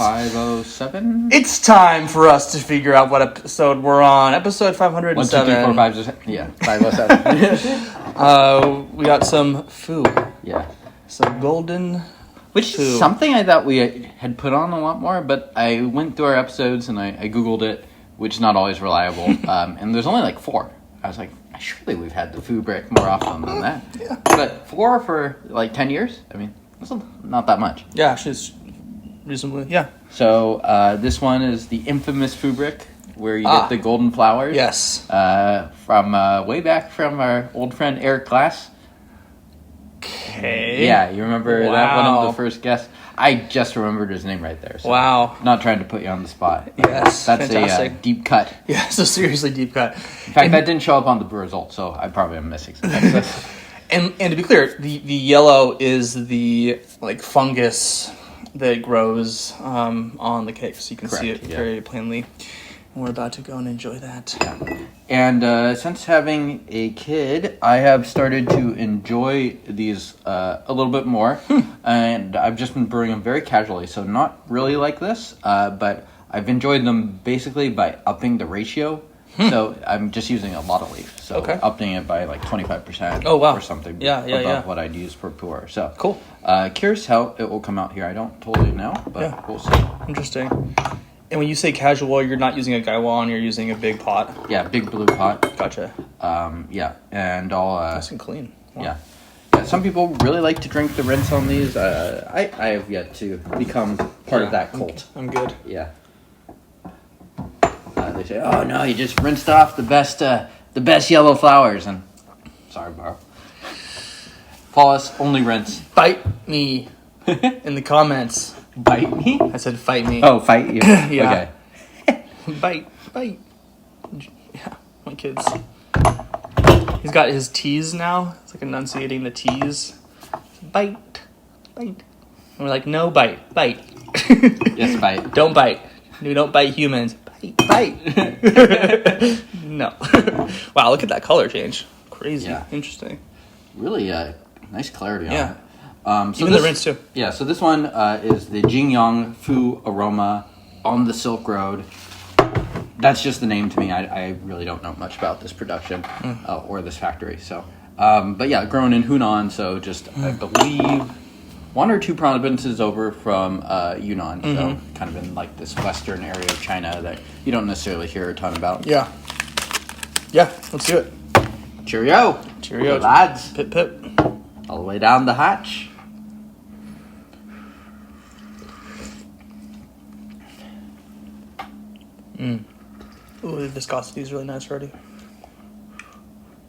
507? It's time for us to figure out what episode we're on. Episode 507. 1, 2, 3, 4, 5, 6, yeah, 507. We got some food. Yeah. Some golden Which is something I thought we had put on a lot more, but I went through our episodes and I Googled it, which is not always reliable, and there's only like 4. I was like, surely we've had the food brick more often than that. Yeah. But 4 for like 10 years? I mean, that's not that much. Yeah, actually, it's reasonably, yeah. So this one is the infamous food brick, where you get the golden flowers. Yes. From way back from our old friend Eric Glass. Okay. Yeah, you remember that one of the first guests? I just remembered his name right there. So wow. Not trying to put you on the spot. Yes, that's fantastic. A deep cut. Yeah, it's a seriously deep cut. In fact, that didn't show up on the result, so I probably am missing some access. And to be clear, the yellow is the like fungus that grows on the cake, so you can see it very plainly. And we're about to go and enjoy that. Yeah. And since having a kid, I have started to enjoy these a little bit more. And I've just been brewing them very casually, so not really like this, but I've enjoyed them basically by upping the ratio. So I'm just using a lot of leaf, so upping it by like 25% or something above what I'd use per pour. So cool. Curious how it will come out here. I don't totally know, but we'll see. Interesting. And when you say casual, you're not using a gaiwan, you're using a big pot. Yeah, big blue pot. Gotcha. Yeah, and I'll... nice and clean. Wow. Yeah. Some people really like to drink the rinse on these. I have yet to become part of that cult. I'm good. Yeah. They say, "Oh no, you just rinsed off the best yellow flowers." And sorry, bro. Paulus, only rinse. Bite me in the comments. Bite me? I said fight me. Oh, fight you. Yeah. Okay. Bite. Yeah, my kids. He's got his T's now. It's like enunciating the T's. Bite. And we're like, no, bite. Yes, bite. Don't bite. We don't bite humans. Bite. No. Wow, look at that color change. Crazy. Yeah. Interesting. Really nice clarity on it. So even the rinse too. Yeah, so this one is the Jingyang Aroma on the Silk Road. That's just the name to me. I really don't know much about this production or this factory. So, but yeah, grown in Hunan. So just I believe 1 or 2 provinces over from Yunnan. So kind of in like this western area of China that you don't necessarily hear a ton about. Yeah, let's do it. Cheerio, lads. Pip pip. All the way down the hatch. Ooh, the viscosity is really nice already.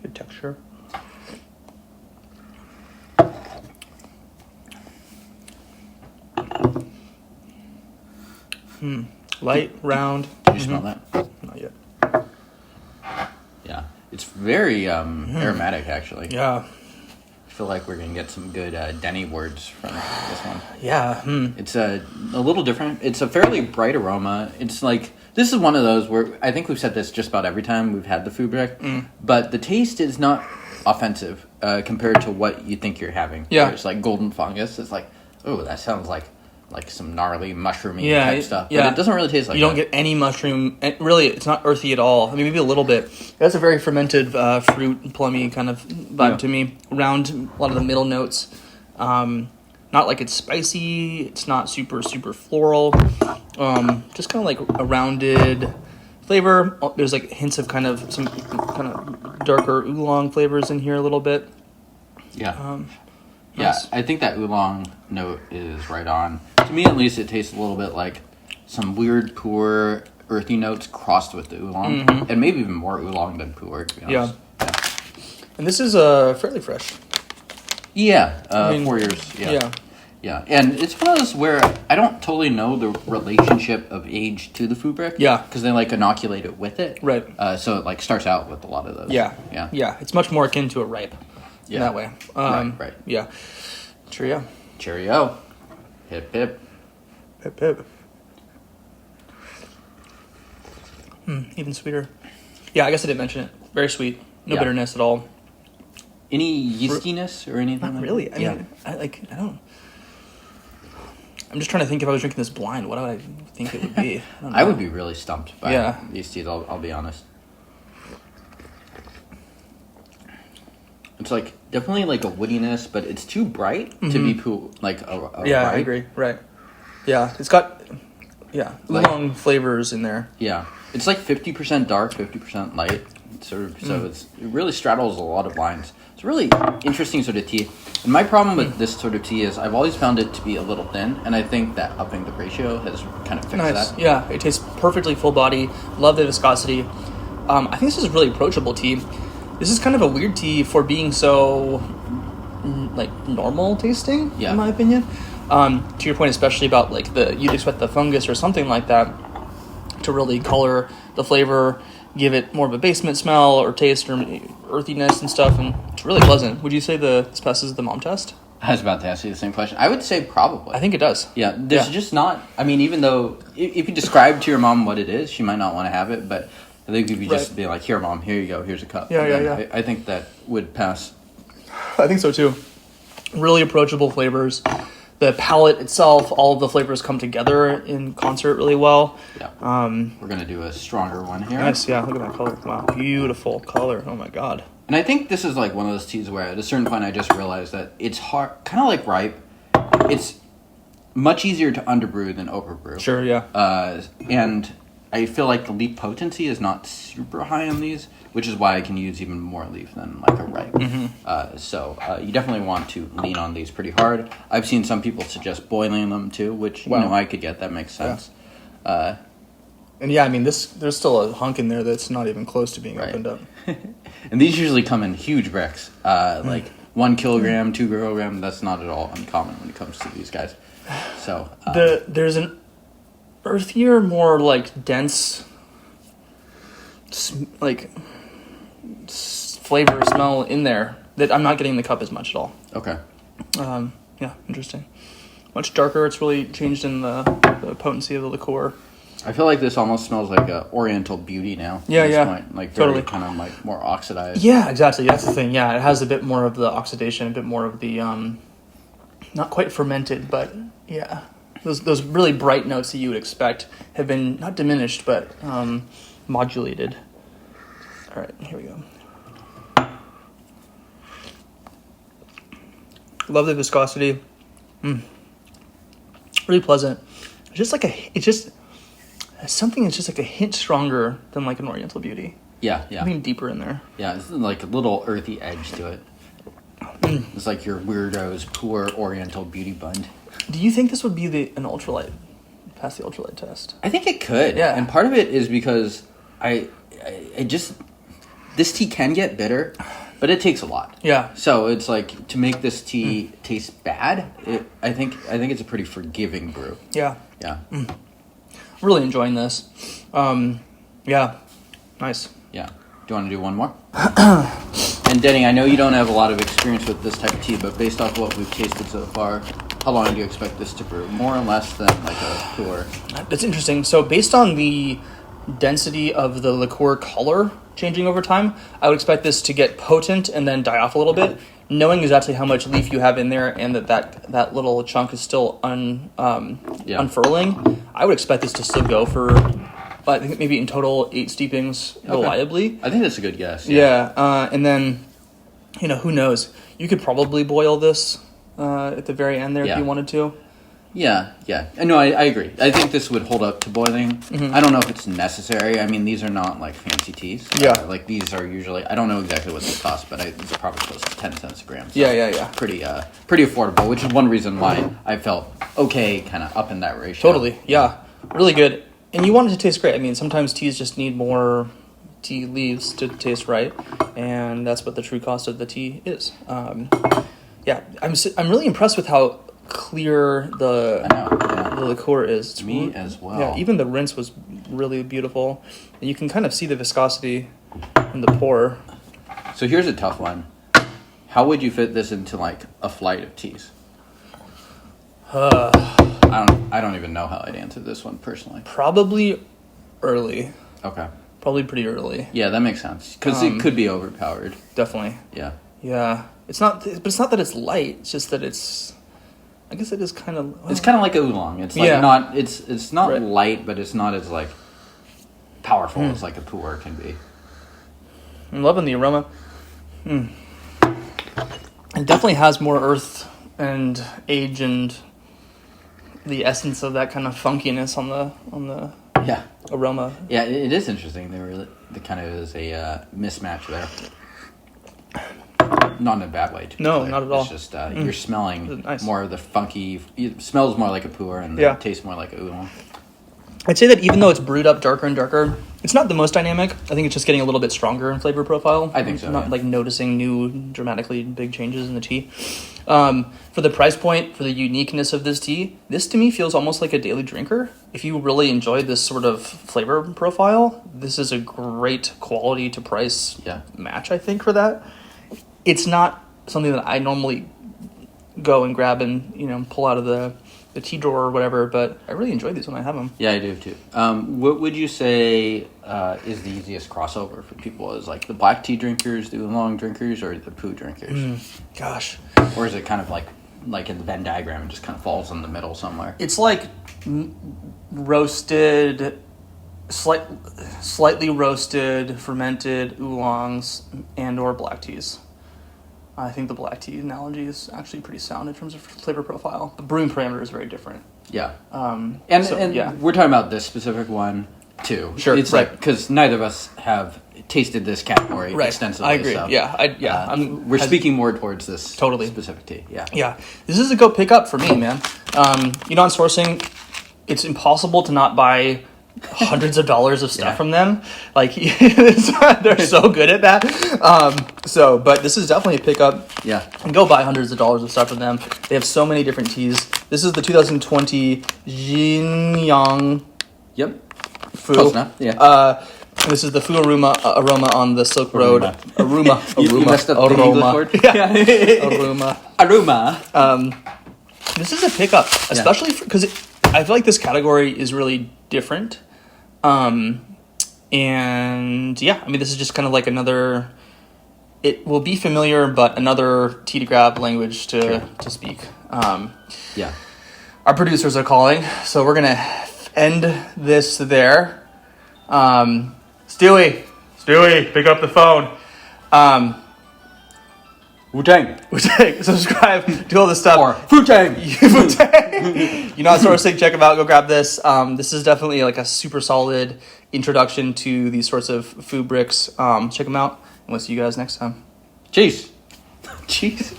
Good texture. Light, round. Did you smell that? Not yet. Yeah, it's very aromatic, actually. Yeah. I feel like we're gonna get some good Denny words from this one. Yeah. It's a little different. It's a fairly bright aroma. It's like, this is one of those where I think we've said this just about every time we've had the food brick, but the taste is not offensive compared to what you think you're having. Yeah. It's like golden fungus. It's like, oh, that sounds like some gnarly mushroomy type stuff. Yeah. But it doesn't really taste like that. You don't get any mushroom. Really, it's not earthy at all. I mean, maybe a little bit. It has a very fermented fruit, plummy kind of vibe to me. Around a lot of the middle notes. Not like it's spicy. It's not super, super floral. Just kind of like a rounded flavor. There's like hints of some kind of darker oolong flavors in here a little bit. Yeah. Nice. Yeah, I think that oolong note is right on. To me, at least, it tastes a little bit like some weird pu'er, earthy notes crossed with the oolong. And maybe even more oolong than pu'er, to be honest. Yeah. And this is fairly fresh. Yeah, 4 years. Yeah. And it's one of those where I don't totally know the relationship of age to the food brick. Yeah. Because they inoculate it with it. Right. So it starts out with a lot of those. Yeah. It's much more akin to a ripe. Yeah. That way. Right. Yeah. Cheerio. Hip hip. Hip hip. Even sweeter. Yeah, I guess I didn't mention it. Very sweet. No bitterness at all. Any yeastiness or anything? Not really. I mean, I don't. I'm just trying to think if I was drinking this blind, what would I think it would be? I don't know. I would be really stumped by Yeah. these teas. I'll be honest. It's like definitely like a woodiness, but it's too bright to be a Yeah, bright. I agree. Right. Yeah, it's got Like- long flavors in there. Yeah, it's like 50% dark, 50% light. So it really straddles a lot of lines. It's a really interesting sort of tea. And my problem with this sort of tea is I've always found it to be a little thin, and I think that upping the ratio has kind of fixed Nice. that. Yeah, it tastes perfectly full body. Love the viscosity. I think this is a really approachable tea. This is kind of a weird tea for being so like normal tasting, Yeah. in my opinion. To your point, especially about like you'd expect the fungus or something like that to really color the flavor, give it more of a basement smell or taste or earthiness and stuff, and it's really pleasant. Would you say this passes the mom test? I was about to ask you the same question. I would say probably. I think it does. Yeah, there's just not... I mean, even though if you describe to your mom what it is, she might not want to have it, but I think if you just be like, here, Mom, here you go, here's a cup. Yeah. I think that would pass. I think so too. Really approachable flavors. The palate itself, all of the flavors come together in concert really well. Yeah. We're going to do a stronger one here. Nice, yeah, look at that color. Wow, beautiful color. Oh my god. And I think this is like one of those teas where at a certain point I just realized that it's hard, kind of like ripe. It's much easier to underbrew than overbrew. Sure, yeah. And I feel like the leaf potency is not super high on these, which is why I can use even more leaf than like a ripe. So you definitely want to lean on these pretty hard. I've seen some people suggest boiling them too, which you know I could get. That makes sense. And yeah, I mean, there's still a hunk in there that's not even close to being opened up. And these usually come in huge bricks, like 1 kilogram, 2 kilogram. That's not at all uncommon when it comes to these guys. So There's an earthier, more like dense, flavor smell in there that I'm not getting in the cup as much at all. Okay. Yeah, interesting. Much darker. It's really changed in the potency of the liqueur. I feel like this almost smells like a Oriental beauty now. Yeah, at this yeah. point. Like very Totally. kind of like more oxidized. Yeah, exactly. That's the thing. Yeah, it has a bit more of the oxidation, a bit more of the not quite fermented, but yeah, those really bright notes that you would expect have been not diminished, but modulated. All right, here we go. Love the viscosity. Really pleasant. It's just something that's just like a hint stronger than like an Oriental Beauty. Yeah. Something deeper in there. Yeah, it's like a little earthy edge to it. It's like your weirdo's poor Oriental beauty blend. Do you think this would be an ultralight? Pass the ultralight test? I think it could. Yeah. And part of it is because I just... This tea can get bitter, but it takes a lot. Yeah. So it's like, to make this tea taste bad, I think it's a pretty forgiving brew. Yeah. Yeah. Really enjoying this. Yeah. Nice. Yeah. Do you want to do one more? And Denny, I know you don't have a lot of experience with this type of tea, but based off what we've tasted so far, how long do you expect this to brew? More or less than like a pour? That's interesting. So based on the density of the liqueur color changing over time, I would expect this to get potent and then die off a little bit. Knowing exactly how much leaf you have in there and that little chunk is still unfurling, I would expect this to still go for, I think maybe in total 8 steepings reliably. I think that's a good guess. Yeah, and then, who knows? You could probably boil this at the very end there if you wanted to. Yeah. No, I agree. I think this would hold up to boiling. I don't know if it's necessary. I mean, these are not like fancy teas. Yeah. Like these are usually, I don't know exactly what they cost, but it's probably close to 10 cents a gram. So Yeah. Pretty affordable, which is one reason why I felt okay kind of up in that ratio. Totally, yeah. Really good. And you want it to taste great. I mean, sometimes teas just need more tea leaves to taste right, and that's what the true cost of the tea is. Yeah, I'm really impressed with how clear the liqueur is. Me as well. Yeah, even the rinse was really beautiful, and you can kind of see the viscosity in the pour. So here's a tough one. How would you fit this into like a flight of teas? I don't even know how I'd answer this one personally. Probably early. Okay. Probably pretty early. Yeah, that makes sense because it could be overpowered. Definitely. Yeah. Yeah. It's not that it's light. It's just that I guess it is kind of. It's kind of like a oolong. It's like not. It's not right. light, but it's not as like powerful as like a pu'er can be. I'm loving the aroma. It definitely has more earth and age and the essence of that kind of funkiness on the aroma. Yeah, it is interesting. There kind of is a mismatch there. Not in a bad way. No, not at all. It's just you're smelling Nice. more of the funky. It smells more like a pu'er and it tastes more like a oolong. I'd say that even though it's brewed up darker and darker, it's not the most dynamic. I think it's just getting a little bit stronger in flavor profile. I think so. Not like noticing new, dramatically big changes in the tea. For the price point, for the uniqueness of this tea, this to me feels almost like a daily drinker. If you really enjoy this sort of flavor profile, this is a great quality to price match, I think, for that. It's not something that I normally go and grab and pull out of the tea drawer or whatever, but I really enjoy these when I have them. Yeah, I do too. What would you say is the easiest crossover for people? Is like the black tea drinkers, the oolong drinkers, or the pu drinkers? Gosh. Or is it kind of like in the Venn diagram, it just kind of falls in the middle somewhere? It's like roasted, slightly roasted, fermented oolongs and or black teas. I think the black tea analogy is actually pretty sound in terms of flavor profile. The brewing parameter is very different. Yeah. And we're talking about this specific one, too. Sure, it's right. Because neither of us have tasted this category extensively. I agree. So, We're speaking more towards this specific tea. Yeah. Yeah. This is a go pick up for me, man. Yunnan Sourcing, it's impossible to not buy hundreds of dollars of stuff from them. Like, they're so good at that. But this is definitely a pickup. Yeah. And go buy hundreds of dollars of stuff from them. They have so many different teas. This is the 2020 Jingyang. Yep. Fu. Close enough. Yeah. This is the Fu Aroma on the Silk Road. Aroma. You messed up the English word? Yeah. Aroma. This is a pickup, especially because I feel like this category is really different. This is just kind of like another. It will be familiar, but another tea to grab language to speak. Our producers are calling, so we're gonna end this there. Stewie, pick up the phone. Wu-Tang. Subscribe, do all this stuff. Or Fu-Tang. Yunnan Sourcing, check them out. Go grab this. This is definitely like a super solid introduction to these sorts of food bricks. Check them out. And we'll see you guys next time. Cheese. Cheese.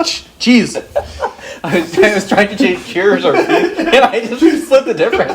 I was trying to change cheers or and I just split the difference.